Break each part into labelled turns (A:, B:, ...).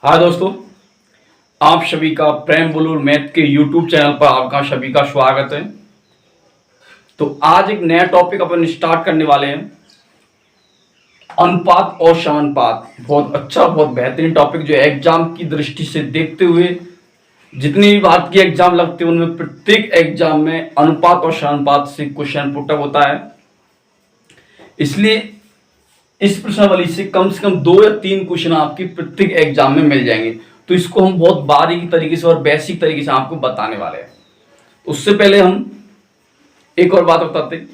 A: हाँ दोस्तों, आप सभी का प्रेम बुलुल मैथ के यूट्यूब चैनल पर आपका सभी का स्वागत है। तो आज एक नया टॉपिक अपन स्टार्ट करने वाले हैं, अनुपात और समानुपात। बहुत अच्छा, बहुत बेहतरीन टॉपिक जो एग्जाम की दृष्टि से देखते हुए जितनी भी भारत की एग्जाम लगते हैं उनमें प्रत्येक एग्जाम में अनुपात और समानुपात से क्वेश्चन पुटअप होता है। इसलिए इस प्रश्नावली से कम 2 या 3 क्वेश्चन आपकी प्रत्येक एग्जाम में मिल जाएंगे। तो इसको हम बहुत बारीकी तरीके से और बेसिक तरीके से आपको बताने वाले हैं। उससे पहले हम एक और बात बताते हैं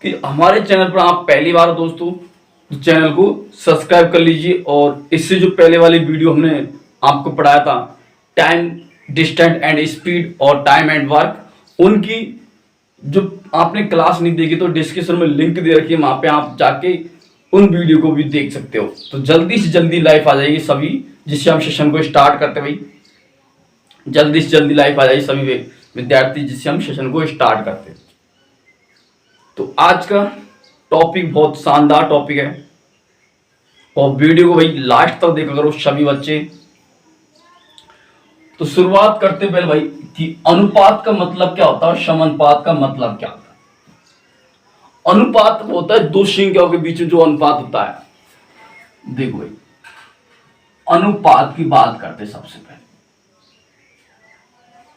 A: कि हमारे चैनल पर आप पहली बार दोस्तों तो चैनल को सब्सक्राइब कर लीजिए, और इससे जो पहले वाली वीडियो हमने आपको पढ़ाया था, टाइम, डिस्टेंस एंड स्पीड और टाइम एंड वर्क, उनकी जो आपने क्लास नहीं देखी तो डिस्क्रिप्शन में लिंक दे रखी है, वहां पे आप जाके उन वीडियो को भी देख सकते हो। तो जल्दी से जल्दी लाइव आ जाइए सभी, जिससे हम सेशन को स्टार्ट करते भाई। जल्दी से जल्दी लाइव आ जाइए सभी विद्यार्थी, जिससे हम सेशन को स्टार्ट करते। तो आज का टॉपिक बहुत शानदार टॉपिक है, और वीडियो को भाई लास्ट तक देखा करो सभी बच्चे। तो शुरुआत करते पहले भाई कि अनुपात का मतलब क्या होता है, समानुपात का मतलब क्या होता है। अनुपात होता है दो संख्याओं के बीच में जो अनुपात होता है। देखो भाई, अनुपात की बात करते सबसे पहले।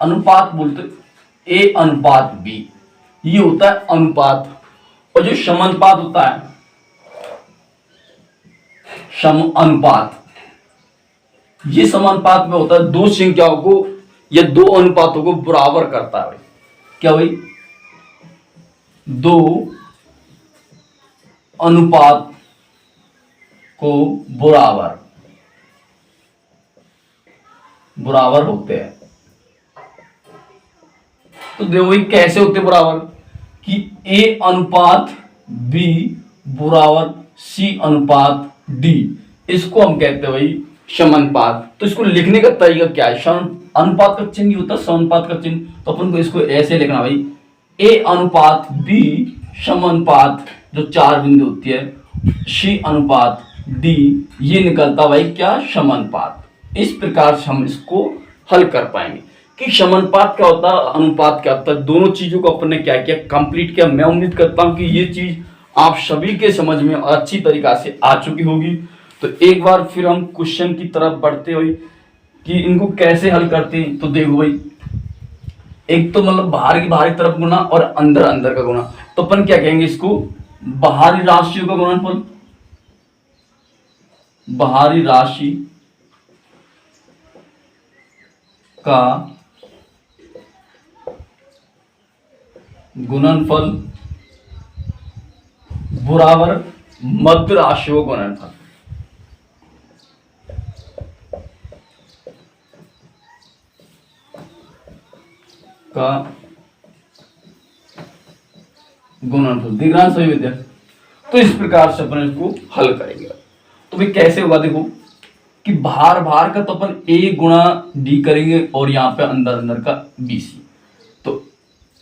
A: अनुपात बोलते ए अनुपात बी, ये होता है अनुपात। और जो समानुपात होता है, समानुपात, ये समानुपात में होता है दो संख्याओं को या दो अनुपातों को बराबर करता है। क्या भाई, दो अनुपात को बराबर होते हैं। तो देखो भाई कैसे होते बराबर, कि ए अनुपात बी बराबर सी अनुपात डी, इसको हम कहते हैं भाई समानुपात। तो इसको लिखने का तरीका क्या है, अनुपात का चिन्ह होता है समानुपात का चिन्ह, तो अपन को इसको ऐसे लिखना भाई, ए अनुपात बी समानुपात जो 4 बिंदु होती है सी अनुपात डी, ये निकलता भाई क्या, समानुपात। इस प्रकार से हम इसको हल कर पाएंगे कि समानुपात क्या होता है, अनुपात क्या होता है। दोनों चीजों को अपन ने क्या किया, कंप्लीट किया। मैं उम्मीद करता हूं कि ये चीज आप सभी के समझ में अच्छी तरीका से आ चुकी होगी। तो एक बार फिर हम क्वेश्चन की तरफ बढ़ते हुए कि इनको कैसे हल करते हैं। तो देखो भाई, एक तो मतलब बाहर की बाहरी तरफ गुना और अंदर अंदर का गुना। तो अपन क्या कहेंगे इसको, बाहरी राशियों का गुणनफल, बाहरी राशि का गुणनफल बराबर मध्य राशियों का गुणनफल। का गुणनफल दिख रहा है सभी विद्यार्थी। तो इस प्रकार से अपन इसको हल करेंगे। तो भाई कैसे होगा, देखो कि भार भार का तो अपन ए गुणा डी करेंगे, और यहां पे अंदर अंदर का बी सी। तो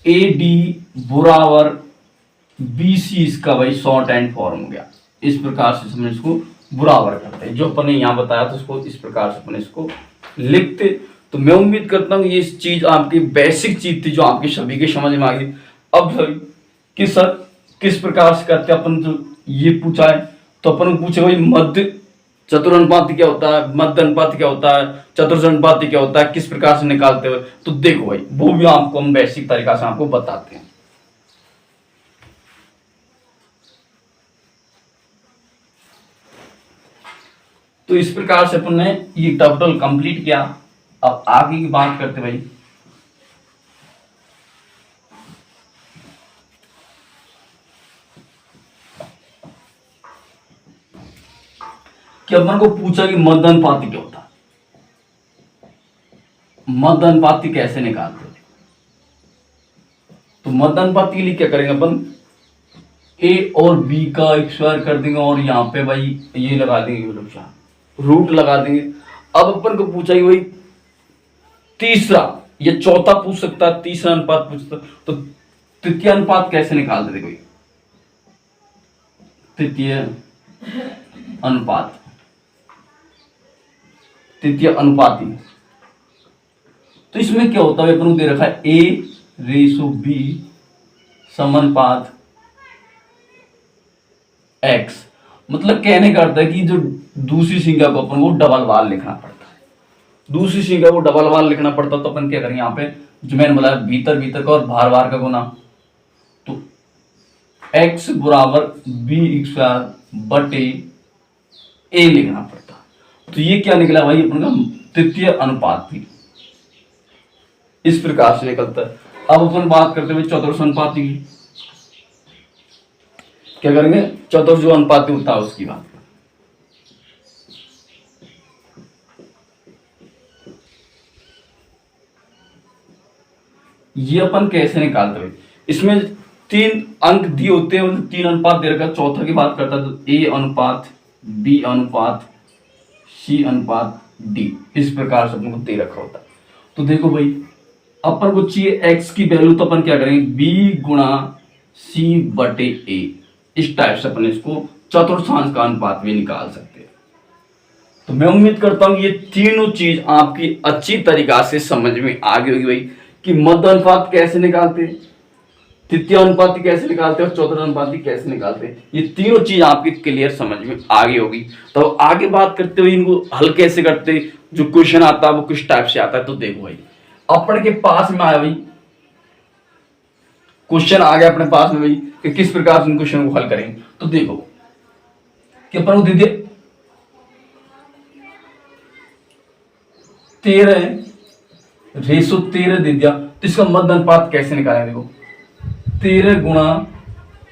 A: ए डी बराबर बी सी, इसका भाई शॉर्ट हैंड फॉर्म हो गया। इस प्रकार से हम इसको बराबर करते हैं, जो अपन ने यहां बताया था उसको इस प्रकार से अपन इसको लिखते। तो मैं उम्मीद करता हूँ ये चीज आपकी बेसिक चीज थी जो आपकी सभी के समझ में आ गई। अब सर कि सर किस प्रकार से करते अपन, जो ये पूछा है तो अपन पूछे भाई मध्य चतुरानुपाती क्या होता है, मध्य अनुपाती क्या होता है, चतुर्थ क्या होता है, किस प्रकार से निकालते हुए। तो देखो भाई वो भी आपको हम बेसिक तरीका से आपको बताते हैं। तो इस प्रकार से अपन ने ये टोटल कंप्लीट किया। अब आगे की बात करते भाई, कि अपन को पूछा कि मध्य अनुपाती क्या होता है, मध्य अनुपाती कैसे निकालते हैं। तो मध्य अनुपाती के लिए क्या करेंगे अपन, ए और बी का स्क्वायर कर देंगे, और यहाँ पे भाई ये लगा देंगे, रूट लगा देंगे। अब अपन को पूछा कि भाई तीसरा या चौथा पूछ सकता है, तीसरा अनुपात पूछता, तो तृतीय अनुपात कैसे निकालते थे कोई, तृतीय अनुपात तृतीय अनुपाती। तो इसमें क्या होता है, अपन को दे रखा है A/B समानुपात x। मतलब कहने का अर्थ है कि जो दूसरी संख्या को अपन को डबल बार लिखना पड़ता है, दूसरी संख्या को डबल बार लिखना पड़ता है। तो अपन क्या करेंगे, यहाँ पे जो मैंने बोला भीतर भीतर का और बाहर बाहर का गुना, तो x बराबर b² बटे a लिखना पड़ता। तो ये क्या निकला भाई, अपन का तृतीय अनुपात भी इस प्रकार से निकलता है। अब अपन बात करते हुए चतुर्थ अनुपाती की, क्या करेंगे, चतुर्थ जो अनुपाती होता है उसकी बात। ये अपन कैसे निकालते हैं, इसमें 3 अंक दिए होते हैं, मतलब 3 अनुपात दे रखा है। चौथा की बात करता है तो A अनुपात B अनुपात C अनुपात D, इस प्रकार से अपन को दे रखा होता है। तो देखो भाई, अपन को चाहिए x की वैल्यू, तो अपन क्या करेंगे, B गुणा C बटे A, इस टाइप से अपन इसको चतुर्थांश का अनुपात भी निकाल सकते हैं। तो मैं उम्मीद करता हूं ये तीनों चीज आपकी अच्छी तरीका से समझ में आ गई होगी भाई, कि मध्य अनुपात कैसे निकालते हैं, तृतीय अनुपाती कैसे निकालते हैं और चौथा अनुपाती कैसे निकालते हैं। ये तीनों चीज आपकी क्लियर समझ में आ गई होगी। तो आगे बात करते हुए इनको हल कैसे करते, जो क्वेश्चन आता है वो किस टाइप से आता है। तो देखो भाई, अपन के पास में आया भाई क्वेश्चन आ गया अपने पास में भाई, कि किस प्रकार से क्वेश्चन को हल करेंगे। तो देखो कि अपन को दे दिए 13/13 दे दिया, तो इसका मध्य अनुपात कैसे निकालेंगे। देखो 13 गुणा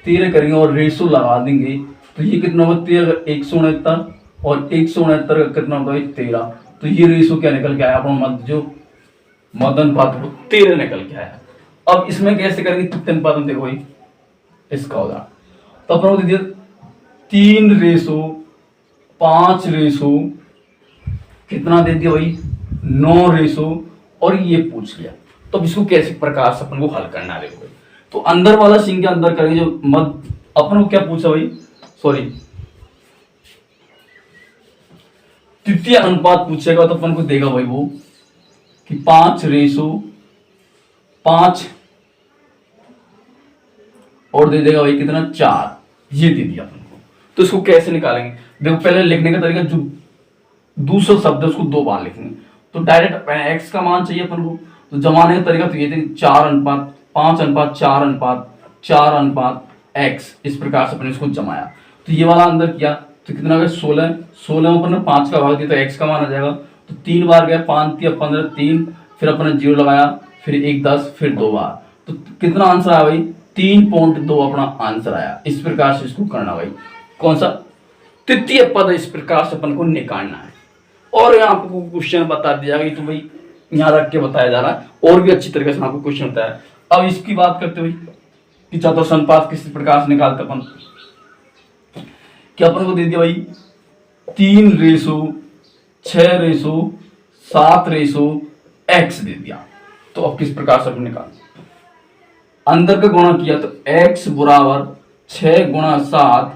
A: 13 करेंगे और रेशो लगा देंगे, तो ये कितना होगा 13, 169 और 169 का कितना होगा 13। तो ये रेशो क्या निकल के आया अपना मध्य, जो मध्य अनुपात वो 13 निकल के आया। अब इसमें कैसे करेंगे तृतीय अनुपात, देखो भाई इसका होगा, तो अपन को दे दिया 3/5 रेशो कितना दे दिया भाई 9 रेशो, और ये पूछ लिया। तो अब इसको कैसे प्रकार से अपन को हल करना है। देखो भाई, तो अंदर वाला संख्या अंदर करेंगे, जो मध्य अपन को क्या पूछा भाई, सॉरी तृतीय अनुपात पूछेगा, तो अपन को देगा भाई वो कि 5/5 और दे देगा भाई कितना 4, ये दे दिया अपन को। तो इसको कैसे निकालेंगे, देखो पहले लिखने का तरीका, जो दूसरा शब्द है उसको 2 बार लिखेंगे। तो डायरेक्ट x का मान चाहिए अपन को, तो जमाने का तरीका तो ये थे 4:5:4:4:x, इस प्रकार से अपन इसको जमाया। तो ये वाला अंदर किया तो कितना गया 16, 16 में अपन 5 का भाग दिया तो x का मान आ जाएगा। तो 3 बार गया 5 × 15 3, फिर अपन 0 लगाया, फिर 1 10, फिर 2 बार, तो कितना आंसर आया भाई 3.2 अपना आंसर आया। इस प्रकार से इसको करना भाई, कौन सा तृतीय पद, इस प्रकार से अपन को निकालना है। और यहाँ आपको क्वेश्चन बता दिया गया, तो भाई यहाँ रख के बताया जा रहा है, और भी अच्छी तरीके से आपको क्वेश्चन होता है। अब इसकी बात करते हुए कि चतुर्थ अनुपात किस प्रकार से निकालते अपन, क्या अपन को दे दिया भाई 3/6/7/x दे दिया। तो अब किस प्रकार से अपन निकाल, अंदर का गुणा किया तो x बराबर 6 × 7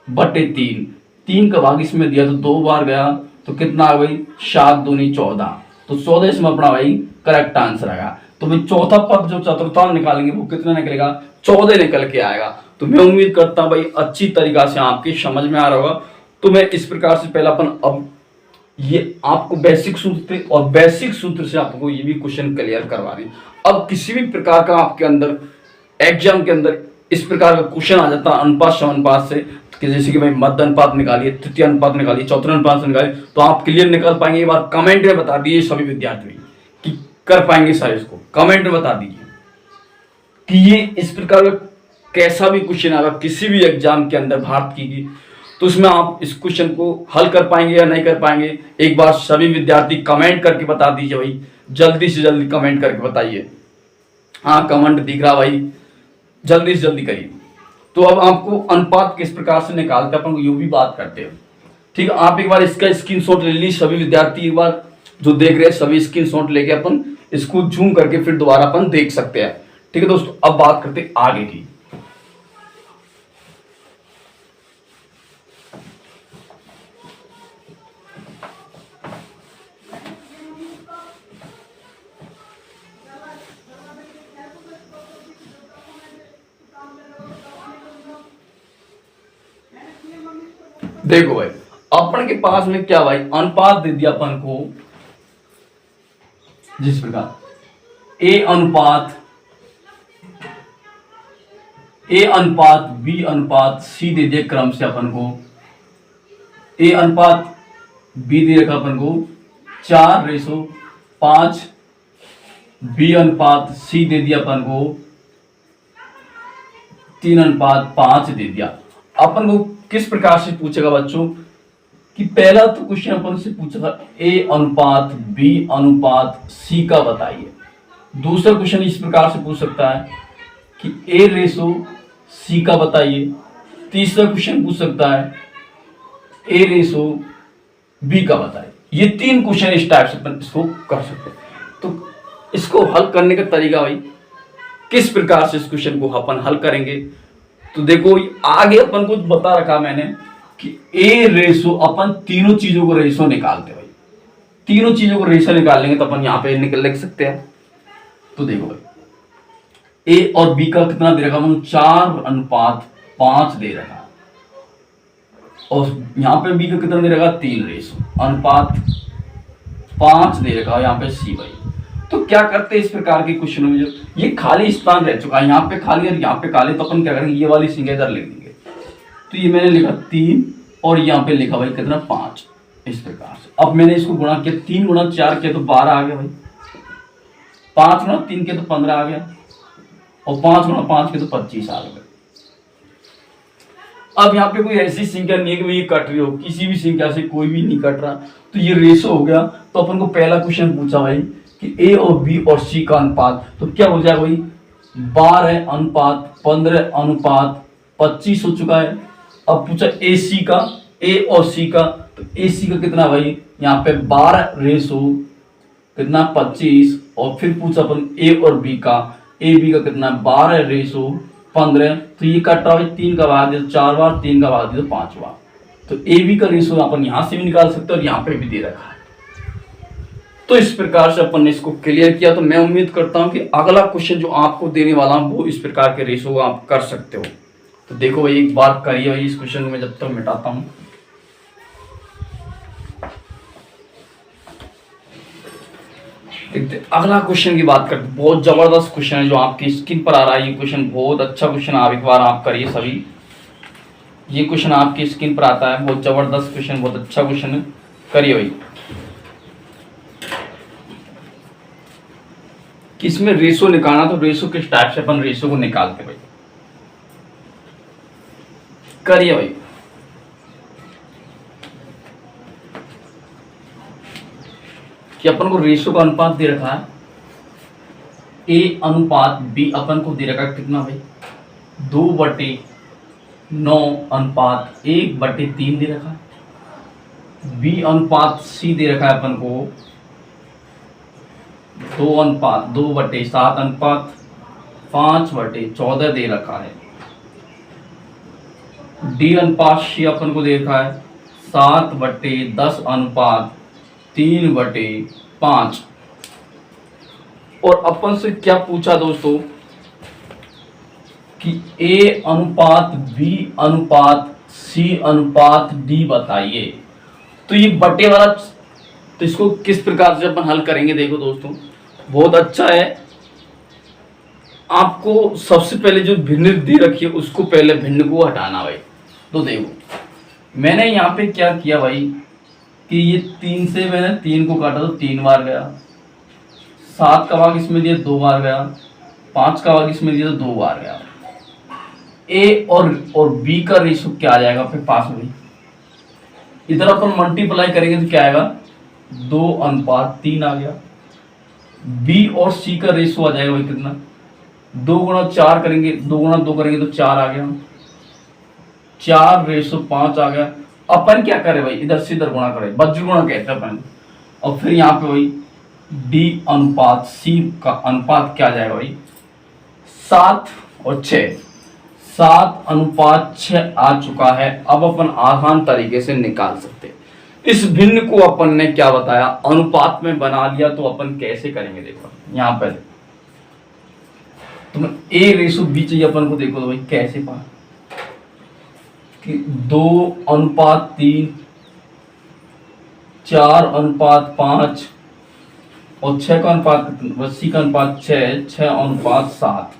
A: बटे 3, 3 का भाग इसमें दिया तो 2 बार गया, तो कितना आ भाई 7 दूनी 14, तो 14 इसमें अपना भाई करेक्ट आंसर आएगा। तो भाई चौथा पद जो चतुर्थांश निकालेंगे वो कितना निकलेगा 14 निकल के आएगा। तो मैं उम्मीद करता हूं भाई अच्छी तरीका से आपकी समझ में आ रहा होगा। तो मैं इस प्रकार से पहला अपन अब ये आपको बेसिक सूत्र थे, और बेसिक सूत्र से आपको ये भी क्वेश्चन क्लियर करवा दें। अब किसी भी प्रकार का आपके अंदर एग्जाम के अंदर इस प्रकार का क्वेश्चन आ जाता है अनुपात समानुपात से, कि जैसे कि भाई मध्य अनुपात निकालिए, तृतीय अनुपात निकालिए, चौथा अनुपात निकालिए, तो आप क्लियर निकाल पाएंगे। एक बार कमेंट में बता दीजिए सभी विद्यार्थी कि कर पाएंगे सर, इसको कमेंट में बता दीजिए कि ये इस प्रकार का कैसा भी क्वेश्चन आएगा किसी भी एग्जाम के अंदर भारत की, तो उसमें आप इस क्वेश्चन को हल कर पाएंगे या नहीं कर पाएंगे। एक बार सभी विद्यार्थी कमेंट करके बता दीजिए भाई, जल्दी से जल्दी कमेंट करके बताइए। हाँ कमेंट दिख रहा भाई, जल्दी से जल्दी करिए। तो अब आपको अनुपात किस प्रकार से निकालते हैं अपन ये भी बात करते हैं, ठीक है। आप एक बार इसका स्क्रीनशॉट ले लीजिए, सभी विद्यार्थी एक बार जो देख रहे हैं सभी स्क्रीनशॉट लेके अपन इसको जूम करके फिर दोबारा अपन देख सकते हैं, ठीक है दोस्तों। अब बात करते हैं आगे की। देखो भाई, अपन के पास में क्या भाई अनुपात दे दिया अपन को, जिस प्रकार ए अनुपात बी अनुपात सी दे दिया क्रम से अपन को। ए अनुपात बी दे रखा अपन को 4:5, बी अनुपात सी दे दिया अपन को 3:5 दे दिया। अपन को किस प्रकार से पूछेगा बच्चों कि पहला तो क्वेश्चन अपन से पूछेगा ए अनुपात बी अनुपात सी का बताइए। दूसरा क्वेश्चन इस प्रकार से पूछ सकता है कि ए रेशो सी का बताइए। तीसरा क्वेश्चन पूछ सकता है ए रेशो बी का बताइए। ये 3 क्वेश्चन इस टाइप से अपन इसको कर सकते हैं। तो इसको हल करने का तरीका भाई किस प्रकार से इस क्वेश्चन को अपन हल करेंगे, तो देखो आगे अपन को बता रखा मैंने कि ए रेशो अपन तीनों चीजों को रेशो निकालते भाई। तीनों चीजों को रेशो निकालेंगे तो अपन यहां पे लिख सकते हैं। तो देखो भाई ए और बी का कितना दे रखा, 4:5 दे रखा, और यहां पे बी का कितना दे रखा 3:5 दे रखा, यहां पे सी भाई। तो क्या करते हैं इस प्रकार के क्वेश्चनों में, जो ये खाली स्थान रह चुका है यहाँ पे खाली और यहाँ पे खाली, तो अपन क्या करेंगे ये वाली संख्या इधर लिख देंगे। तो ये मैंने लिखा 3 और यहाँ पे लिखा भाई कितना 5, इस प्रकार से। अब मैंने इसको गुणा किया, 3 गुणा 4 किया तो 12 आ गया भाई, 5 गुणा 3 किया तो 15 आ गया, और 5 गुणा 5 किया तो 25 आ गया। अब यहाँ पे कोई ऐसी संख्या नहीं है कि भाई ये कट रही हो, किसी भी संख्या से कोई भी नहीं कट रहा, तो ये रेशो हो गया। तो अपन को पहला क्वेश्चन पूछा भाई कि ए और बी और सी का अनुपात, तो क्या हो जाएगा भाई 12:15:25 हो चुका है। अब पूछा ए सी का, ए और सी का, तो ए सी का कितना भाई यहाँ पे 12 रेशो कितना 25, और फिर पूछा अपन ए और बी का, ए बी का कितना 12 रेशो 15, तो ये कट रहा है 3 का भाग दिया 4 बार, 3 का भाग दिया 5 बार। तो ए बी का रेशो अपन यहां से भी निकाल सकते हैं और यहाँ पे भी दे रखा है। तो इस प्रकार से अपन ने इसको क्लियर किया। तो मैं उम्मीद करता हूं कि अगला क्वेश्चन जो आपको देने वाला हूं वो इस प्रकार के रेशो आप कर सकते हो। तो देखो भाई एक बार करिए भाई, इस क्वेश्चन में जब तक मिटाता हूं। अगला क्वेश्चन की बात करते, बहुत जबरदस्त क्वेश्चन है जो आपकी स्क्रीन पर आ रहा है। ये क्वेश्चन बहुत अच्छा क्वेश्चन, आप एक बार आप करिए सभी। ये क्वेश्चन आपकी स्क्रीन पर आता है, बहुत जबरदस्त क्वेश्चन, बहुत अच्छा क्वेश्चन है, करिए भाई। इसमें रेशो निकालना, तो रेशो किस टाइप से अपन रेशो को निकालते भाई, करिए भाई। कि अपन को रेशो का अनुपात दे रखा है, ए अनुपात बी अपन को दे रखा है कितना भाई 2/9:1/3 दे रखा है। बी अनुपात सी दे रखा है अपन को 2:7:5/14 दे रखा है। डी अनुपात सी अपन को दे रखा है 7/10:3/5। और अपन से क्या पूछा दोस्तों कि ए अनुपात बी अनुपात सी अनुपात डी बताइए। तो ये बटे वाला, तो इसको किस प्रकार से अपन हल करेंगे, देखो दोस्तों बहुत अच्छा है। आपको सबसे पहले जो भिन्न दे रखी है उसको पहले भिन्न को हटाना भाई। तो देखो मैंने यहाँ पे क्या किया भाई कि ये 3 से मैंने 3 को काटा तो 3 बार गया, 7 का भाग इसमें दिया 2 बार गया, 5 का भाग इसमें दिया तो 2 बार गया। ए और बी का रेशो क्या आ जाएगा फिर पास में, इधर अपन मल्टीप्लाई करेंगे तो क्या आएगा 2:3 आ गया। बी और सी का रेशो आ जाएगा भाई कितना 2x4 करेंगे, 2x2 करेंगे तो 4 आ गया, 4:5 आ गया। अपन क्या करें भाई इधर से इधर गुणा करें, वज्र गुणा कहते हैं अपन। और फिर यहाँ पे भाई डी अनुपात सी का अनुपात क्या आ जाएगा भाई 7 और 6, 7:6 आ चुका है। अब अपन आसान तरीके से निकाल सकते हैं। इस भिन्न को अपन ने क्या बताया अनुपात में बना लिया। तो अपन कैसे करेंगे देखो यहाँ पर, तो ए रेशो बी चाहिए अपन को, देखो तो भाई कैसे पा कि 2:3, 4:5 और 6 का अनुपात, 80 का अनुपात 6, 6:7।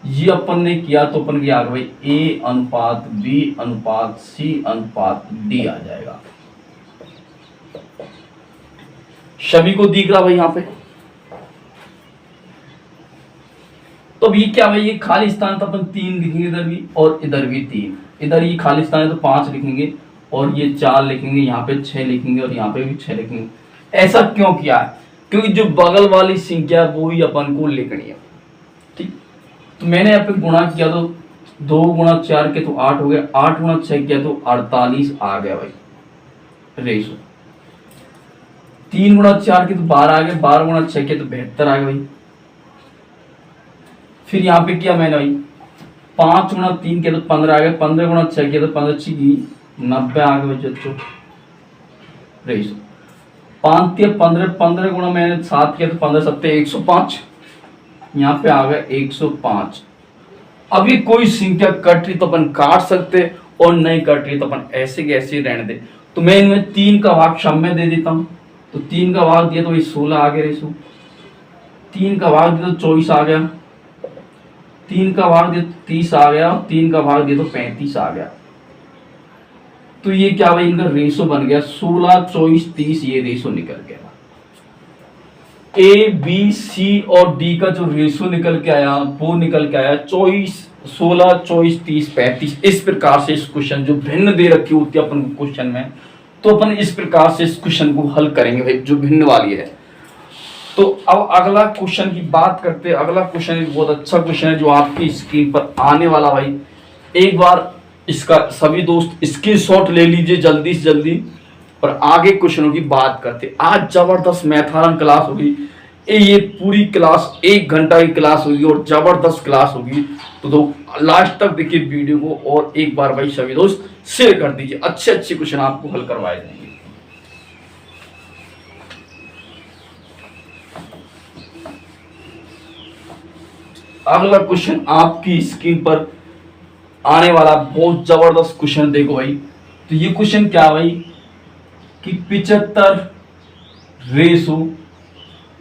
A: ये अपन ने किया तो अपन की आ गया भाई A:B:C:D आ जाएगा। सभी को दिख रहा भाई यहाँ पे? तो ये क्या भाई, ये खाली स्थान तो अपन 3 लिखेंगे इधर भी और इधर भी 3। इधर ये खाली स्थान है तो 5 लिखेंगे और ये 4 लिखेंगे, यहाँ पे 6 लिखेंगे और यहाँ पे भी 6 लिखेंगे। ऐसा क्यों किया है? क्योंकि जो बगल वाली संख्या वो ही अपन को लिखनी है। ठीक, तो मैंने यहाँ पे गुणा किया तो 2 × 4 के तो 8 हो गया, 8 × 6 किया तो 48 आ गया भाई रेशो। 3 × 4 के तो 12 आ गया, 12 × 6 के तो 72 आ गया भाई। फिर यहाँ पे किया मैंने भाई 5 × 3 के तो 15 आ गया, 15 × 6 के तो 15 की 90 आ गया भाई बच्चों रेशो। 5 के 15, 15 गुणा मैंने 7 किया तो 15 7 105, यहाँ पे आ गया 105। अभी कोई संख्या कट रही तो अपन काट सकते और नहीं कट रही तो अपन ऐसे के ऐसे रहने दे। तो मैं इनमें 3 का भाग शम में दे देता हूँ, तो 3 का भाग दिया तो वही 16 आ गया रेशो। 3 का भाग दिया तो 24 आ गया, 3 का भाग दिया तो 30 आ गया और 3 का भाग दिया तो 35 आ गया। तो ये क्या भाई इनका रेशो बन गया 16, 24, 30, ये रेशो निकल गया। ए बी सी और डी का जो रेशो निकल के आया वो निकल के आया 24, 16, 24, 30, 35। इस प्रकार से इस क्वेश्चन जो भिन्न दे रखी होती है अपन को क्वेश्चन में, तो अपन इस प्रकार से इस क्वेश्चन को हल करेंगे भाई जो भिन्न वाली है। तो अब अगला क्वेश्चन की बात करते हैं। अगला क्वेश्चन एक बहुत अच्छा क्वेश्चन है जो आपकी स्क्रीन पर आने वाला भाई। एक बार इसका सभी दोस्त स्क्रीनशॉट ले लीजिए जल्दी से जल्दी और आगे क्वेश्चनों की बात करते। आज जबरदस्त मैथारन क्लास होगी, ये पूरी क्लास 1 घंटा की क्लास होगी और जबरदस्त क्लास होगी। तो लास्ट तक देखिए वीडियो को और एक बार भाई सभी दोस्त शेयर कर दीजिए, अच्छे अच्छे क्वेश्चन आपको हल करवाए जाएंगे। अगला क्वेश्चन आपकी स्क्रीन पर आने वाला बहुत जबरदस्त क्वेश्चन देखो भाई। तो ये क्वेश्चन क्या भाई कि 75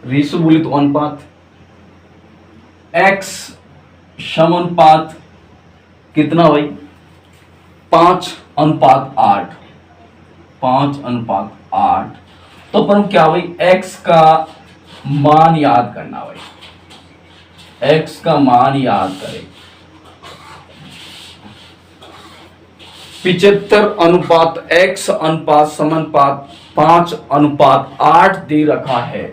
A: रेशो बोले तो अनुपात x समानुपात कितना भाई 5:8, 5:8। तो अपन क्या भाई x का मान याद करना भाई, x का मान याद करें। 75 x समानुपात 5:8 दे रखा है।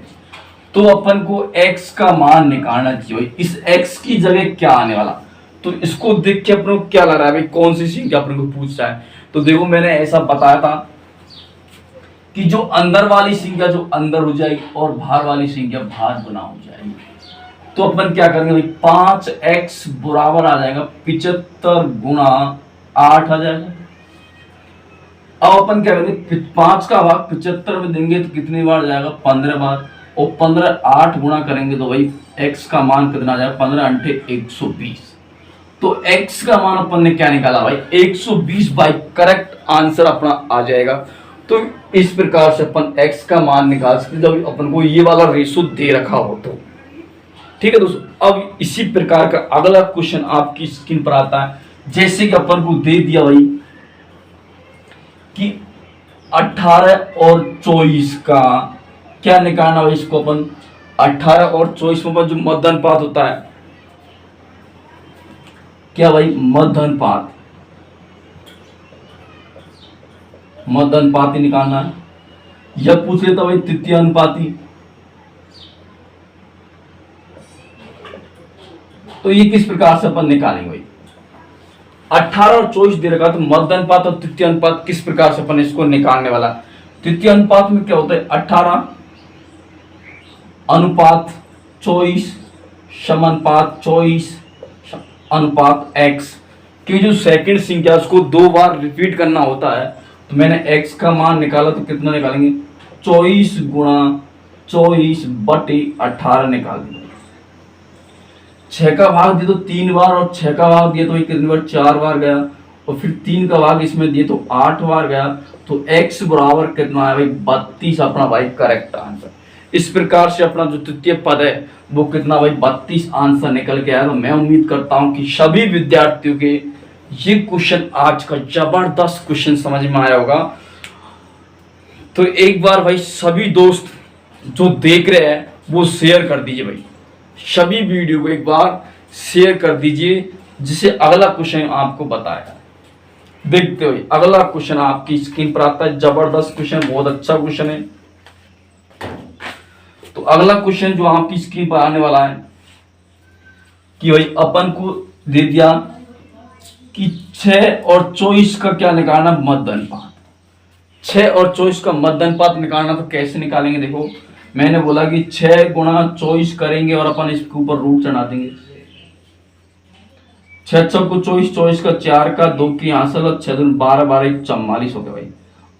A: तो अपन को x का मान निकालना चाहिए। इस x की जगह क्या आने वाला, तो इसको देख के अपन को क्या लग रहा है भाई कौन सी संख्या अपन को पूछ रहा है। तो देखो मैंने ऐसा बताया था कि जो अंदर वाली संख्या जो अंदर हो जाएगी और बाहर वाली संख्या बाहर गुना हो जाएगी। तो अपन क्या करेंगे भाई 5x बराबर आ जाएगा 75 × 8 आ जाएगा। अब अपन क्या करेंगे 5 का भाग 75 में देंगे तो कितनी बार जाएगा 15 बार, और 15 8 गुणा करेंगे तो भाई x का मान कितना आ जाएगा 15 × 120। तो x का मान अपन ने क्या निकाला भाई 120 भाई करेक्ट आंसर अपना आ जाएगा। तो इस प्रकार से अपन x का मान निकाल सकते जब अपन को ये वाला रेशो दे रखा हो तो। ठीक है दोस्तों, अब इसी प्रकार का अगला क्वेश्चन आपकी स्क्रीन पर आता है। जैसे कि अपन को दे दिया भाई कि 18 और 24 का क्या निकालना भाई, इसको अपन 18 और 24 में जो मध्य अनुपात होता है क्या भाई मध्य अनुपात ही निकालना है। यह पूछ लेता भाई तृतीय अनुपाती, तो ये किस प्रकार से अपन निकालेंगे भाई 18 और 24 दे रखा तो मध्य अनुपात और तृतीय अनुपात किस प्रकार से अपन इसको निकालने वाला। तृतीय अनुपात में क्या होता है 18 अनुपात 24 समानुपात 24 अनुपात x की जो सेकंड संख्या उसको 2 बार रिपीट करना होता है। तो मैंने x का मान निकाला तो कितना निकालेंगे 24 × 24/18 निकाल देंगे। 6 का भाग दिया तो 3 बार और 6 का भाग दिया तो कितनी बार 4 बार गया, और फिर 3 का भाग इसमें दिए तो 8 बार गया, तो x बराबर कितना है भाई 32 अपना भाई करेक्ट आंसर। इस प्रकार से अपना जो तृतीय पद है वो कितना भाई 32 आंसर निकल के आया। तो मैं उम्मीद करता हूं कि सभी विद्यार्थियों के ये क्वेश्चन आज का जबरदस्त क्वेश्चन समझ में आया होगा। तो एक बार भाई सभी दोस्त जो देख रहे हैं वो शेयर कर दीजिए भाई, सभी वीडियो को एक बार शेयर कर दीजिए, जिसे अगला क्वेश्चन आपको बताया। देखते हुए अगला क्वेश्चन आपकी स्क्रीन पर आता है, जबरदस्त क्वेश्चन, बहुत अच्छा क्वेश्चन है। तो अगला क्वेश्चन जो आपकी स्क्रीन पर आने वाला है कि भाई अपन को दे दिया कि 6 और 24 का क्या निकालना, मध्य अनुपात। 6 और 24 का मध्य अनुपात निकालना, तो कैसे निकालेंगे? देखो मैंने बोला कि 6 गुणा 24 करेंगे और अपन इसके ऊपर रूट चढ़ा देंगे। 6 को 24, 24 का 4 का 2 की यहाँ से 6 दूनी 12, 12 44 हो गया भाई।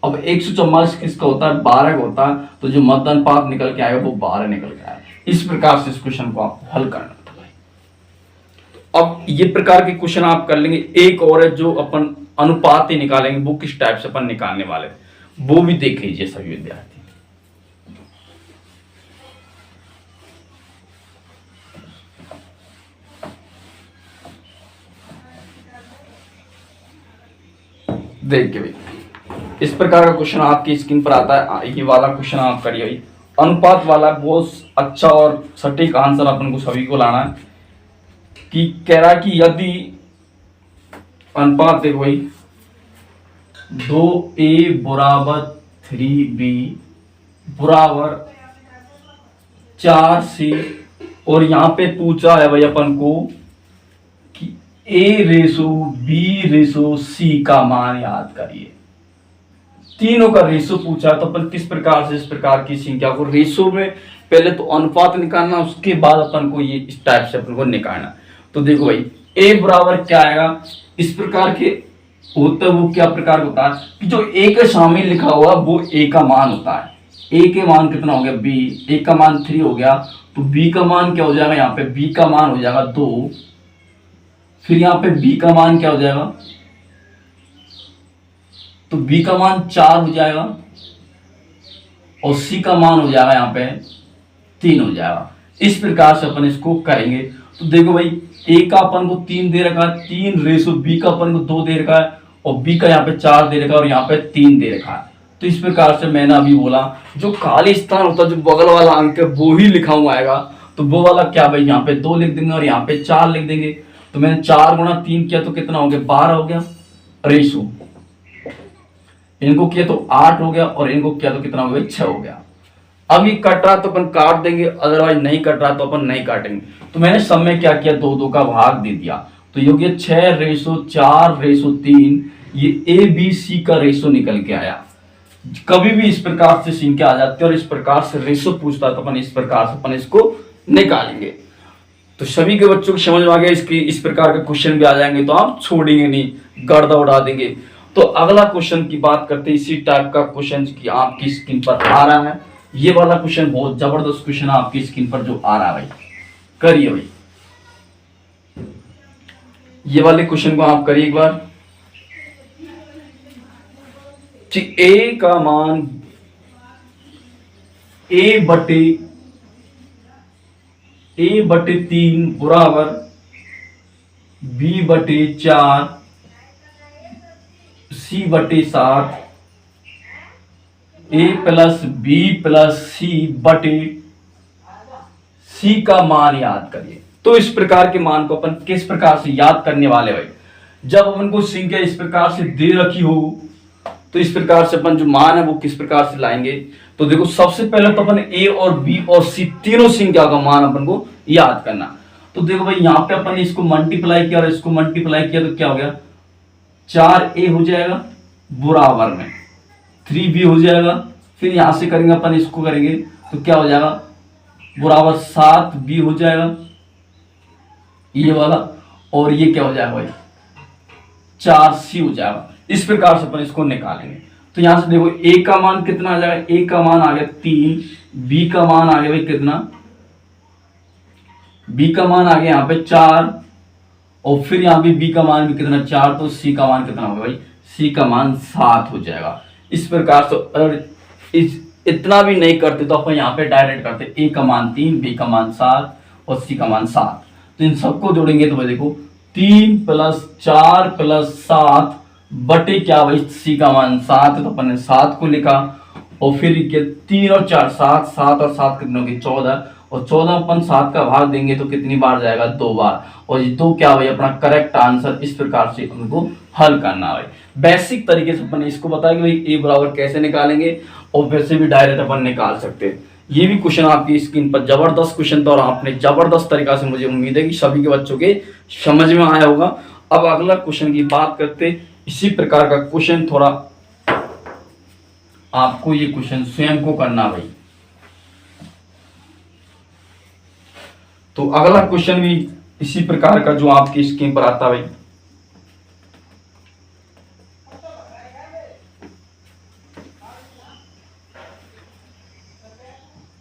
A: अब 144 किसका होता है? 12 का होता है। तो जो मध्य अनुपात निकल के आएगा वो 12 निकल के आएगा। इस प्रकार से इस क्वेश्चन को आप हल करना था भाई। अब ये प्रकार के क्वेश्चन आप कर लेंगे। एक और है जो अपन अनुपात ही निकालेंगे, वो किस टाइप से अपन निकालने वाले वो भी देख लीजिए सभी विद्यार्थी। देखिए भाई इस प्रकार का क्वेश्चन आपकी स्क्रीन पर आता है। ये वाला क्वेश्चन आप करिए भाई, अनुपात वाला, बहुत अच्छा और सटीक आंसर अपन को सभी को लाना है। कि कह रहा है कि यदि अनुपात देखो भाई 2a बराबर 3b बराबर 4c, और यहां पे पूछा है भाई अपन को कि a ratio b ratio c का मान याद करिए। तीनों का रेशो पूछा है, तो अपन किस प्रकार से इस प्रकार की संख्या को रेशो में पहले तो अनुपात निकालना, उसके बाद अपन को ये इस टाइप से अपन को निकालना। तो देखो भाई a बराबर क्या आएगा, इस प्रकार के होता है। वो क्या प्रकार होता है कि जो a के शामिल लिखा हुआ वो a का मान होता है। a के मान कितना हो गया b, a का मान 3 हो गया, तो b का मान क्या हो जाएगा, यहाँ पे b का मान हो जाएगा 2, फिर यहाँ पे b का मान क्या हो जाएगा, तो b का मान 4 हो जाएगा, और c का मान हो जाएगा यहाँ पे 3 हो जाएगा। इस प्रकार से अपन इसको करेंगे। तो देखो भाई a का अपन को 3 दे रखा है, 3 रेशो b का अपन को 2 दे रखा है, और b का यहाँ पे 4 दे रखा है, और यहाँ पे 3 दे रखा है। तो इस प्रकार से मैंने अभी बोला जो खाली स्थान होता है, जो बगल वाला अंक है वो ही लिखा हुआ आएगा, तो वो वाला क्या भाई यहाँ पे 2 लिख देंगे और यहाँ पे 4 लिख देंगे। तो मैंने 4 गुणा 3 किया तो कितना हो गया, 12 हो गया रेशो। इनको किया तो 8 हो गया, और इनको किया तो कितना हो गया, 6 हो गया। अब ये कट रहा तो अपन काट देंगे, अदरवाइज नहीं कट रहा तो अपन नहीं काटेंगे। तो मैंने सब में क्या किया, 2 का भाग दे दिया। तो ये हो गया 6 रेशो 4 रेशो 3, ये ए बी सी का रेशो निकल के आया। कभी भी इस प्रकार से संख्या आ जाती है और इस प्रकार से रेशो पूछता है, तो अपन इस प्रकार से अपन इसको निकालेंगे। तो सभी के बच्चों को समझ में आ गया, इसकी इस प्रकार के क्वेश्चन भी आ जाएंगे तो आप छोड़ेंगे नहीं, गर्दा उड़ा देंगे। तो अगला क्वेश्चन की बात करते हैं, इसी टाइप का क्वेश्चन की आपकी स्क्रीन पर आ रहा है। ये वाला क्वेश्चन बहुत जबरदस्त क्वेश्चन है आपकी स्क्रीन पर जो आ रहा है भाई, करिए भाई। ये वाले क्वेश्चन को आप करिए एक बार। a का मान a बटे 3 बराबर b बटे 4 c बटे 7 a plus b plus c बटे c का मान याद करिए। तो इस प्रकार के मान को अपन किस प्रकार से याद करने वाले भाई, जब अपन को संख्या इस प्रकार से दे रखी हो तो इस प्रकार से अपन जो मान है वो किस प्रकार से लाएंगे। तो देखो सबसे पहले तो अपन a और b और c तीनों संख्या का मान अपन को याद करना। तो देखो भाई यहाँ पे अपन इसको मल्टीप्लाई किया और इसको मल्टीप्लाई किया तो क्या हो गया, 4a हो जाएगा बराबर में 3b हो जाएगा। फिर यहां से करेंगे अपन इसको करेंगे तो क्या हो जाएगा, बराबर 7b हो जाएगा ये वाला, और ये क्या हो जाएगा भाई 4c हो जाएगा। इस प्रकार से अपन इसको निकालेंगे। तो यहां से देखो a का मान कितना आ जाएगा, a का मान आ गया 3, b का मान आ गया भाई कितना, b का मान आ गया यहाँ पे 4, और फिर यहाँ पे b का मान भी कितना 4, तो c का मान कितना होगा भाई, c का मान 7 हो जाएगा। इस प्रकार से अगर इतना भी नहीं करते तो अपन यहाँ पे डायरेक्ट करते, a का मान 3, b का मान 7 और c का मान 7। तो इन सबको जोड़ेंगे तो भाई देखो 3 + 4 + 7 बटे क्या भाई, c का मान 7 है तो अपन ने 7 को लिखा। और फिर 3 और 4 7, 7 और 7 कितने होंगे 14, और 14 अपन 7 का भाग देंगे तो कितनी बार जाएगा, 2 बार। और ये 2 क्या भाई अपना करेक्ट आंसर। इस प्रकार से उनको हल करना है। बेसिक तरीके से अपन ने इसको बताया कि भाई a बराबर कैसे निकालेंगे, और वैसे भी डायरेक्ट अपन निकाल सकते हैं। ये भी क्वेश्चन आपकी स्क्रीन पर जबरदस्त क्वेश्चन था, और आपने जबरदस्त तरीका से, मुझे उम्मीद है कि सभी के बच्चों के समझ में आया होगा। अब अगला क्वेश्चन की बात करते, इसी प्रकार का क्वेश्चन, थोड़ा आपको ये क्वेश्चन स्वयं को करना भाई। तो अगला क्वेश्चन भी इसी प्रकार का जो आपकी स्क्रीन पर आता भाई।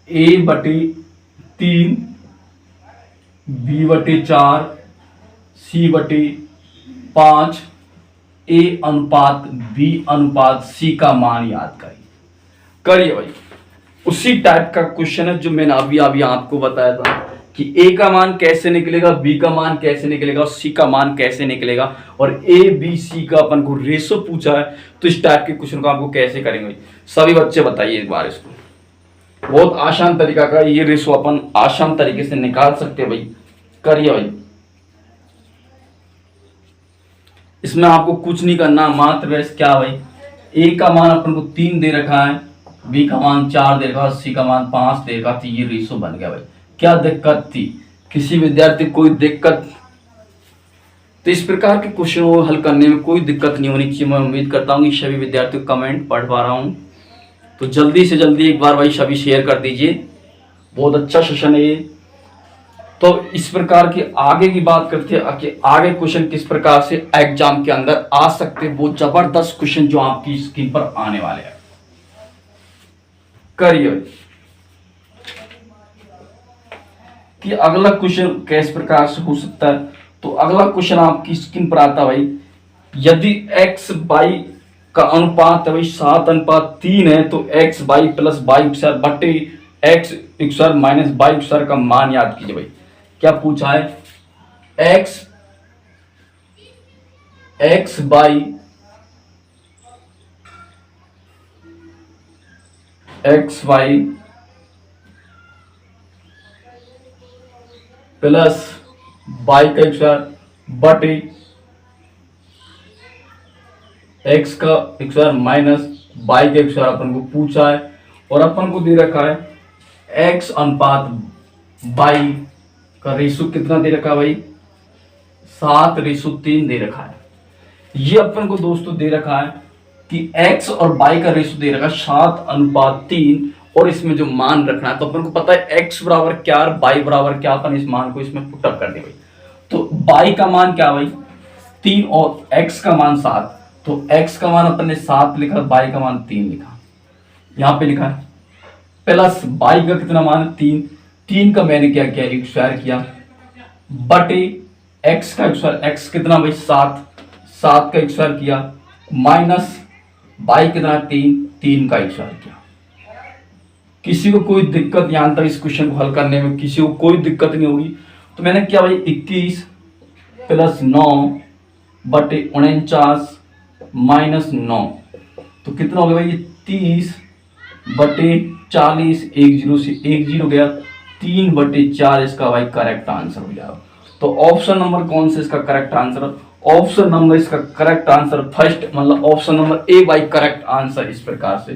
A: a/3 b/4 c/5 a/b/c का मान याद करिए भाई। उसी टाइप का क्वेश्चन है जो मैंने अभी आपको बताया था कि a का मान कैसे निकलेगा, b का मान कैसे निकलेगा और c का मान कैसे निकलेगा, और a b c का अपन को रेशो पूछा है। तो इस टाइप के क्वेश्चन को आपको कैसे करेंगे भाई, सभी बच्चे बताइए एक बार इसको। बहुत आसान तरीका का ये रेशो अपन आसान तरीके से निकाल सकते हैं भाई। करिए भाई, इसमें आपको कुछ नहीं करना, मात्र बस क्या भाई, a का मान अपन को 3 दे रखा है, b का मान 4 दे रखा है, c का मान 5 दे रखा, तो ये रेशो बन गया भाई। क्या दिक्कत थी, किसी विद्यार्थी कोई दिक्कत? तो इस प्रकार के क्वेश्चन को हल करने में कोई दिक्कत नहीं होनी चाहिए। मैं उम्मीद करता हूँ कि सभी विद्यार्थी कमेंट पढ़ पा रहा हूँ, तो जल्दी से जल्दी एक बार भाई सभी शेयर कर दीजिए। बहुत अच्छा सेशन है ये। तो इस प्रकार की आगे की बात करते हैं कि आगे क्वेश्चन किस प्रकार से एग्जाम के अंदर आ सकते हैं, वो जबरदस्त क्वेश्चन जो आपकी स्क्रीन पर आने वाले हैं। करिए कि अगला क्वेश्चन किस प्रकार से हो सकता है। तो अगला क्वेश्चन आपकी स्क्रीन पर आता भाई, यदि x y का अनुपात है भाई 7:3 है, तो x y + y बटे x - y का मान याद कीजिए भाई। क्या पूछा है, x y प्लस y का XR बटे x का XR माइनस y का XR अपन को पूछा है, और अपन को दे रखा है x/y का रेशो कितना दे रखा है भाई, 7:3 दे रखा है। ये अपन को दोस्तों दे रखा है कि x और y का रेशो दे रखा है 7:3, और इसमें जो मान रखना है, तो अपन को पता है x बराबर क्या और y बराबर क्या, अपन इस मान को इसमें पुटअप कर दे भाई। तो y का मान क्या भाई 3 और x का मान 7, तो x का मान अपन ने 7 लिखा, y का मान 3 लिखा, यहाँ पे लिखा है, प्लस y का कितना मान 3 का मैंने क्या किया, स्क्वायर किया, बटे x का स्क्वायर, x कितना भाई 7 का स्क्वायर किया, माइनस y कितना 3 का स्क्वायर किया। किसी को कोई दिक्कत यहां तक इस क्वेश्चन को हल करने में किसी को कोई दिक्कत नहीं होगी। तो मैंने क्या भाई 21 + 9 बटे 49 माइनस 9, तो कितना हो गया भाई 30 बटे 40, 1 0 से 1 0 गया, 3/4 इसका भाई करेक्ट आंसर हो जाएगा। तो ऑप्शन नंबर कौन सा इसका करेक्ट आंसर, ऑप्शन नंबर इसका करेक्ट आंसर फर्स्ट, मतलब ऑप्शन नंबर ए भाई करेक्ट आंसर। इस प्रकार से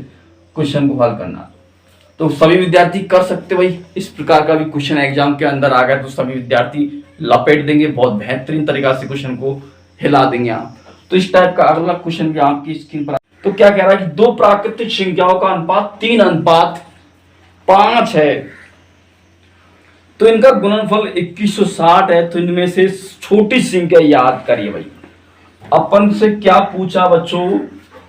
A: क्वेश्चन को हल करना, तो सभी विद्यार्थी कर सकते भाई। इस प्रकार का भी क्वेश्चन एग्जाम के अंदर आ गया तो सभी विद्यार्थी लपेट देंगे, बहुत बेहतरीन तरीका से क्वेश्चन को हिला देंगे आप। तो इस टाइप का अगला क्वेश्चन भी आपकी स्क्रीन पर, तो क्या कह रहा है कि दो प्राकृतिक संख्याओं का अनुपात 3:5 है, तो इनका गुणनफल 2160 है, तो इनमें से छोटी संख्या याद करिए भाई। अपन से क्या पूछा बच्चों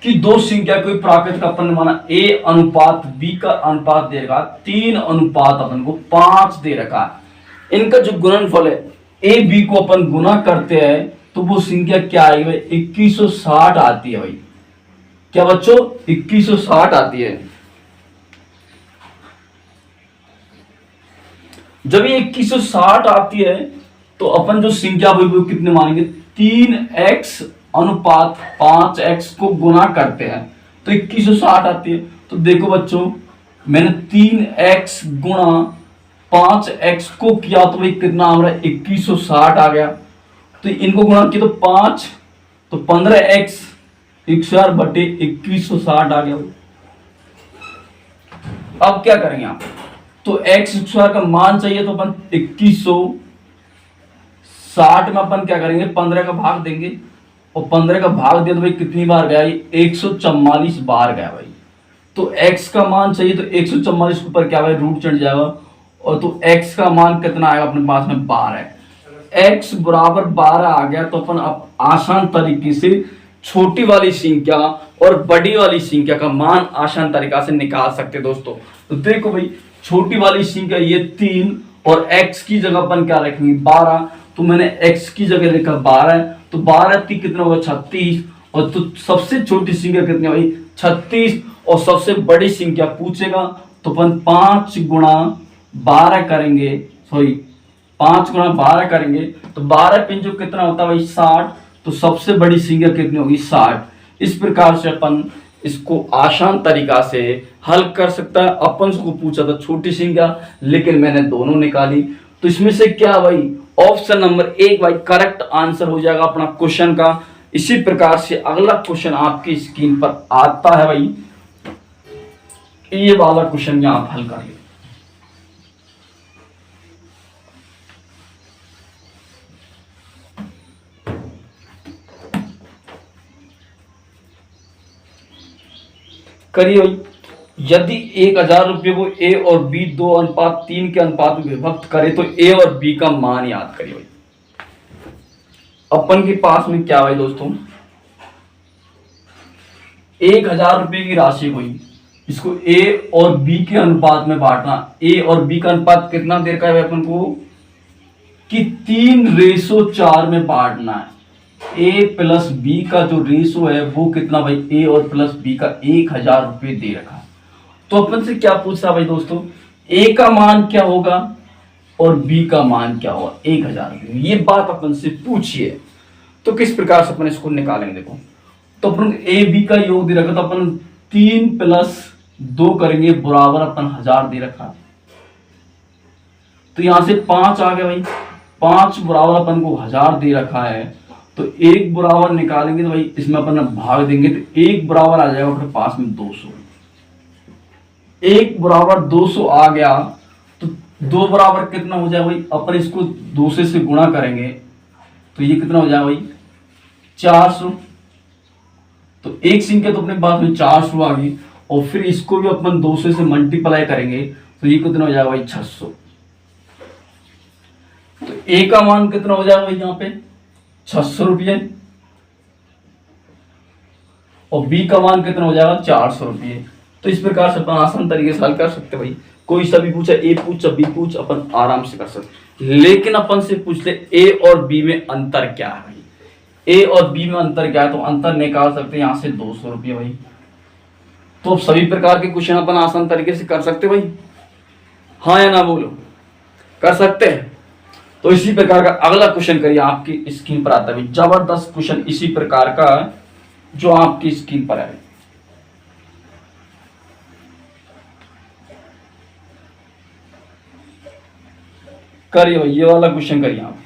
A: कि दो संख्या कोई प्राकृतिक, अपन ने माना a/b का अनुपात दे रखा 3:5 अपन को 5 दे रखा है। इनका जो गुणनफल है ए बी को अपन गुना करते हैं तो वो संख्या क्या आएगी भाई? 2160 आती है भाई। क्या बच्चों? 2160 आती है। जब ये 2160 आती है तो अपन जो संख्या भाई वो कितने मानेंगे? 3x अनुपात 5x को गुना करते हैं तो 2160 आती है। तो देखो बच्चों, मैंने 3x गुणा 5x को किया तो भाई कितना आ रहा है? 2160 आ गया। तो इनको गुणा किया तो 5 तो 15x 1000 बटे 2160 आ गया। अब क्या करेंगे आप? तो x स्क्वायर का मान चाहिए तो अपन 2160 में अपन क्या करेंगे? 15 का भाग देंगे और 15 का भाग दिया तो भाई कितनी बार गया? 144 बार गया भाई। तो x का मान चाहिए तो 144 के ऊपर क्या भाई? रूट चढ़ जाएगा और तो x का मान कितना आएगा अपने पास में? 12 है। x बराबर 12 आ गया तो अपन अब आसान तरीके से छोटी वाली संख्या और बड़ी वाली संख्या का मान आसान तरीका से निकाल सकते हैं दोस्तों। तो देखो भाई, छोटी वाली संख्या ये 3 और x की जगह अपन क्या रखेंगे? 12। तो मैंने x की जगह लिखा 12 तो 12 3 कितना होगा? 36। और तो सबसे छोटी संख्या कितनी भाई? 36। और सबसे बड़ी संख्या पूछेगा तो अपन 5 गुणा 12 करेंगे, सॉरी 5 गुणा 12 करेंगे तो 12 पिंजो कितना होता है भाई? 60। तो सबसे बड़ी संख्या कितनी होगी? 60। इस प्रकार से अपन इसको आसान तरीका से हल कर सकता है। अपन को पूछा था छोटी संख्या लेकिन मैंने दोनों निकाली। तो इसमें से क्या भाई? ऑप्शन नंबर 1 भाई करेक्ट आंसर हो जाएगा अपना क्वेश्चन का। इसी प्रकार से अगला क्वेश्चन आपकी स्क्रीन पर आता है भाई, ये वाला क्वेश्चन यहां आप हल करिए। करिए भाई, यदि 1000 रुपये को ए और बी 2:3 के अनुपात में विभक्त करे तो ए और बी का मान याद करिए भाई। अपन के पास में क्या है दोस्तों? 1000 रुपये की राशि हुई, इसको ए और बी के अनुपात में बांटना। ए और बी का अनुपात कितना दे रखा है अपन को? कि 3:4 में बांटना है। ए प्लस बी का जो रेशो है वो कितना भाई? ए और प्लस बी का 1000 रुपये दे रखा है। तो अपन से क्या पूछ रहा भाई दोस्तों? ए का मान क्या होगा और बी का मान क्या होगा? 1000 रुपये। ये बात अपन से पूछिए तो किस प्रकार से अपन इसको निकालेंगे? देखो, तो अपन ए बी का योग दे रखा तो अपन 3 + 2 करेंगे बराबर अपन 1000 दे रखा। तो यहां से 5 आ गया भाई। 5 बराबर अपन को 1000 दे रखा है तो 1 बराबर निकालेंगे तो भाई इसमें अपन भाग देंगे तो 1 बराबर आ जाएगा अपने पास में 200। 1 बराबर 200 आ गया तो 2 बराबर कितना हो जाएगा भाई? अपन इसको 2 से गुणा करेंगे तो ये कितना हो जाएगा भाई? 400। तो एक संख्या तो अपने पास में 400 आ गई और फिर इसको भी अपन 200 से मल्टीप्लाई करेंगे तो ये कितना हो जाएगा भाई? 600। तो ए का मान कितना हो जाएगा भाई यहाँ पे? 600 रुपये। और बी का मान कितना हो जाएगा? 400 रुपये। तो इस प्रकार से अपन आसान तरीके से हल कर सकते भाई। कोई सा भी पूछा, ए पूछा बी पूछ, अपन आराम से कर सकते। लेकिन अपन से पूछ ले ए और बी में अंतर क्या है भाई? ए और बी में अंतर क्या है? तो अंतर निकाल सकते हैं यहाँ से 200 रुपये भाई। तो सभी प्रकार के क्वेश्चन अपन आसान तरीके से कर सकते भाई। हाँ या ना बोलो? कर सकते हैं। तो इसी प्रकार का अगला क्वेश्चन करिए, आपकी स्क्रीन पर आता है भाई जबरदस्त क्वेश्चन इसी प्रकार का जो आपकी स्क्रीन पर है। करिए भाई, ये वाला क्वेश्चन करिए आप।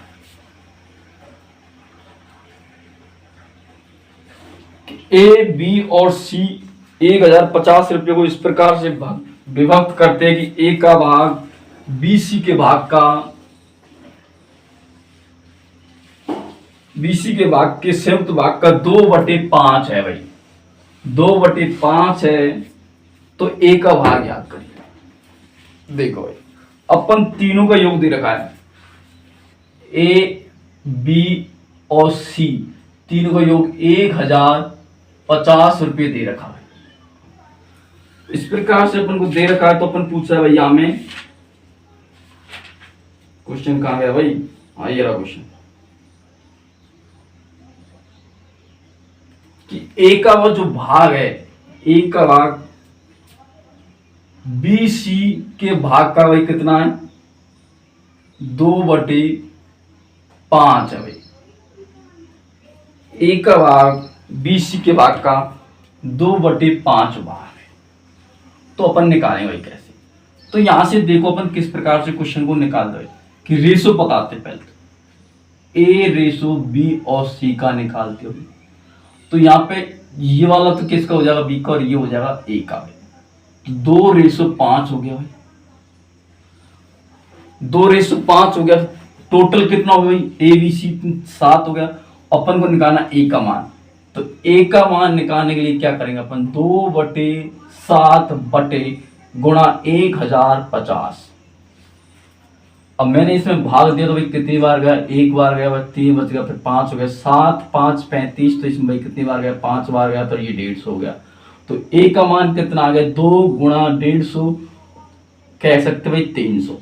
A: ए बी और सी 1050 रुपये को इस प्रकार से विभक्त करते हैं कि ए का भाग बी सी के भाग का, बीसी के भाग के संयुक्त भाग का 2/5 है भाई। 2/5 है तो ए का भाग याद करिए। देखो भाई, अपन तीनों का योग दे रखा है, ए बी और सी तीनों का योग 1050 रुपये दे रखा है। इस प्रकार से अपन को दे रखा है तो अपन पूछ रहा है भाई, यहां में क्वेश्चन कहां गया भाई? हाँ ये रहा क्वेश्चन कि ए का वो जो भाग है, ए का भाग बी सी के भाग का भाई कितना है, 2/5 है भाई। ए का भाग बी सी के भाग का 2/5 भाग है। तो अपन निकालेंगे भाई कैसे। तो यहां से देखो अपन किस प्रकार से क्वेश्चन को निकाल दो कि रेशो बताते पहले तो ए रेशो बी और सी का निकालते हो। तो यहाँ पे ये वाला तो किसका हो जाएगा, बी का, और ये हो जाएगा ए का भाई। तो 2:5 हो गया भाई, 2:5 हो गया। टोटल कितना हो गया भाई, ए बी सी 7 हो गया। अपन को निकालना ए का मान। तो ए का मान निकालने के लिए क्या करेंगे अपन, 2/7 गुणा 1050। अब मैंने इसमें भाग दिया तो भाई कितनी बार गया, एक बार गया भाई, 3 बच गया, फिर 5 हो गया, 7 5 35। तो इसमें भाई कितनी बार गया, 5 बार गया, तो ये 150 हो गया। तो ए का मान कितना आ गया, 2 गुणा 150, कह सकते भाई 300।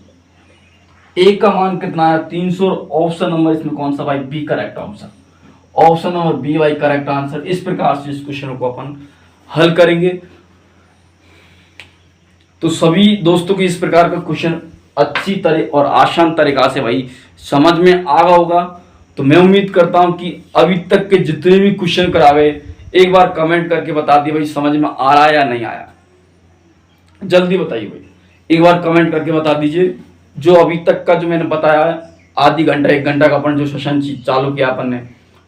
A: ए का मान कितना आया, 300। ऑप्शन नंबर इसमें कौन सा भाई, B correct answer. Option number B भाई करेक्ट आंसर। इस प्रकार से इस क्वेश्चन को अपन हल करेंगे। तो सभी दोस्तों को इस प्रकार का क्वेश्चन अच्छी तरह और आसान तरीका से भाई समझ में आ गया होगा। तो मैं उम्मीद करता हूं कि अभी तक के जितने भी क्वेश्चन करावे एक बार कमेंट करके बता दिए भाई समझ में आ रहा है या नहीं आया। जल्दी बताइए भाई, एक बार कमेंट करके बता दीजिए। जो अभी तक का जो मैंने बताया है, आधी घंटा 1 घंटा का अपन जो सेशन चालू किया अपन ने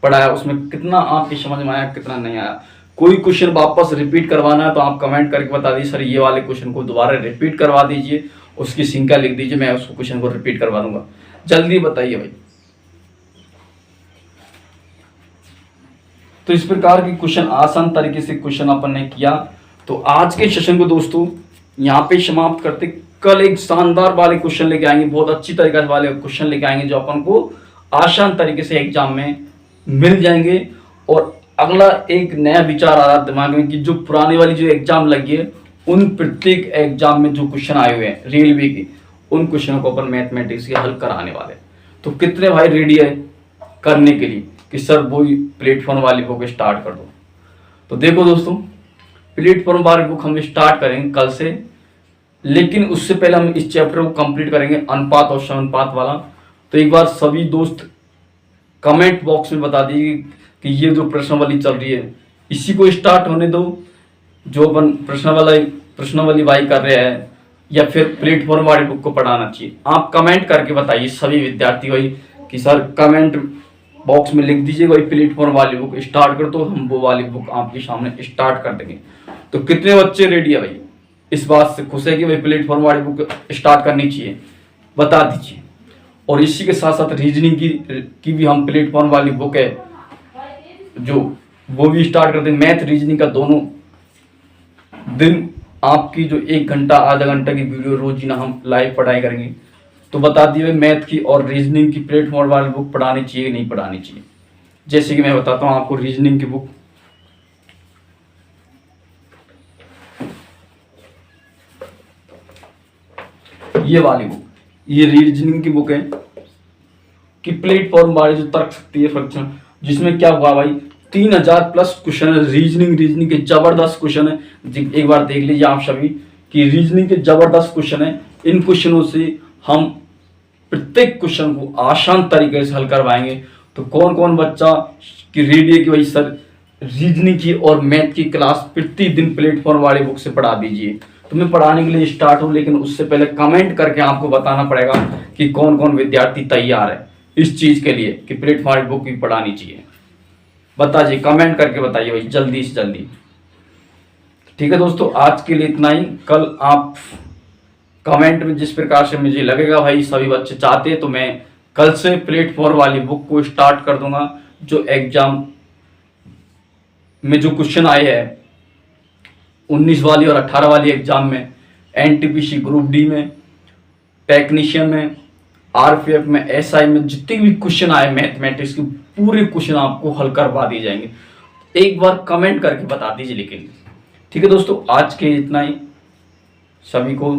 A: पढ़ाया, उसमें कितना आपकी समझ में आया, कितना नहीं आया। कोई क्वेश्चन वापस रिपीट करवाना है तो आप कमेंट करके बता दीजिए, सर ये वाले क्वेश्चन को दोबारा रिपीट करवा दीजिए, उसकी संख्या लिख दीजिए, मैं उस क्वेश्चन को रिपीट करवा दूंगा। जल्दी बताइए भाई। तो इस प्रकार के क्वेश्चन आसान तरीके से क्वेश्चन अपन ने किया। तो आज के सेशन को दोस्तों यहाँ पे समाप्त करते। कल एक शानदार वाले क्वेश्चन लेके आएंगे, बहुत अच्छी तरीके वाले क्वेश्चन लेके आएंगे जो अपन को आसान तरीके से एग्जाम में मिल जाएंगे। और अगला एक नया विचार आ रहा दिमाग में कि जो पुराने वाली जो एग्जाम लगी है, उन प्रत्येक एग्जाम में जो क्वेश्चन आए हुए हैं रेलवे के, उन क्वेश्चनों को अपन मैथमेटिक्स के हल कराने वाले। तो कितने भाई रेडी है करने के लिए कि सर वही प्लेटफॉर्म वाली बुक स्टार्ट कर दो। तो देखो दोस्तों, प्लेटफॉर्म वाली बुक हम स्टार्ट करेंगे कल से, लेकिन उससे पहले हम इस चैप्टर को कंप्लीट करेंगे अनुपात और समानुपात वाला। तो एक बार सभी दोस्त कमेंट बॉक्स में बता दीजिए कि ये जो प्रश्नावली चल रही है इसी को स्टार्ट होने दो, जो अपन प्रश्नावली भाई कर रहे हैं, या फिर प्लेटफॉर्म वाली बुक को पढ़ाना चाहिए। आप कमेंट करके बताइए सभी विद्यार्थी भाई कि सर कमेंट बॉक्स में लिख दीजिए भाई प्लेटफॉर्म वाली बुक स्टार्ट कर दो, हम वो वाली बुक आपके सामने स्टार्ट कर देंगे। तो कितने बच्चे रेडी है भाई, इस बात से खुश है कि भाई प्लेटफॉर्म वाली बुक स्टार्ट करनी चाहिए, बता दीजिए। और इसी के साथ साथ रीजनिंग की भी हम प्लेटफॉर्म वाली बुक है जो वो भी स्टार्ट कर देंगे। मैथ रीजनिंग का दोनों दिन आपकी जो 1 घंटा आधा घंटा की वीडियो रोजीना हम लाइव पढ़ाई करेंगे। तो बता दिए मैथ की और रीजनिंग की प्लेटफॉर्म वाली बुक पढ़ानी चाहिए नहीं पढ़ानी चाहिए। जैसे कि मैं बताता हूँ आपको रीजनिंग की बुक, ये वाली बुक, ये रीजनिंग की बुक है कि प्लेटफॉर्म वाली जो तर्क शक्ति है फ्रैक्शन, जिसमें क्या हुआ भाई 3000 प्लस क्वेश्चन है। रीजनिंग के जबरदस्त क्वेश्चन है, एक बार देख लीजिए आप सभी कि रीजनिंग के जबरदस्त क्वेश्चन है। इन क्वेश्चनों से हम प्रत्येक क्वेश्चन को आसान तरीके से हल करवाएंगे। तो कौन कौन बच्चा की रेडी है कि भाई सर रीजनिंग की और मैथ की क्लास प्रतिदिन प्लेटफॉर्म वाली बुक से पढ़ा दीजिए, तो मैं पढ़ाने के लिए स्टार्ट हूँ। लेकिन उससे पहले कमेंट करके आपको बताना पड़ेगा कि कौन कौन विद्यार्थी तैयार है इस चीज के लिए कि प्लेटफॉर्म बुक भी पढ़ानी चाहिए। बताइए, कमेंट करके बताइए भाई जल्दी से जल्दी। ठीक है दोस्तों, आज के लिए इतना ही। कल आप कमेंट में जिस प्रकार से मुझे लगेगा भाई सभी बच्चे चाहते हैं, तो मैं कल से प्लेटफॉर्म वाली बुक को स्टार्ट कर दूंगा। जो एग्जाम में जो क्वेश्चन आए हैं 19 वाली और 18 वाली एग्जाम में, एनटीपीसी ग्रुप डी में, टेक्नीशियन में, आरपीएफ में, एसआई में जितने भी क्वेश्चन आए मैथमेटिक्स के पूरे क्वेश्चन आपको हल करवा दिए जाएंगे। एक बार कमेंट करके बता दीजिए लेकिन। ठीक है दोस्तों, आज के इतना ही। सभी को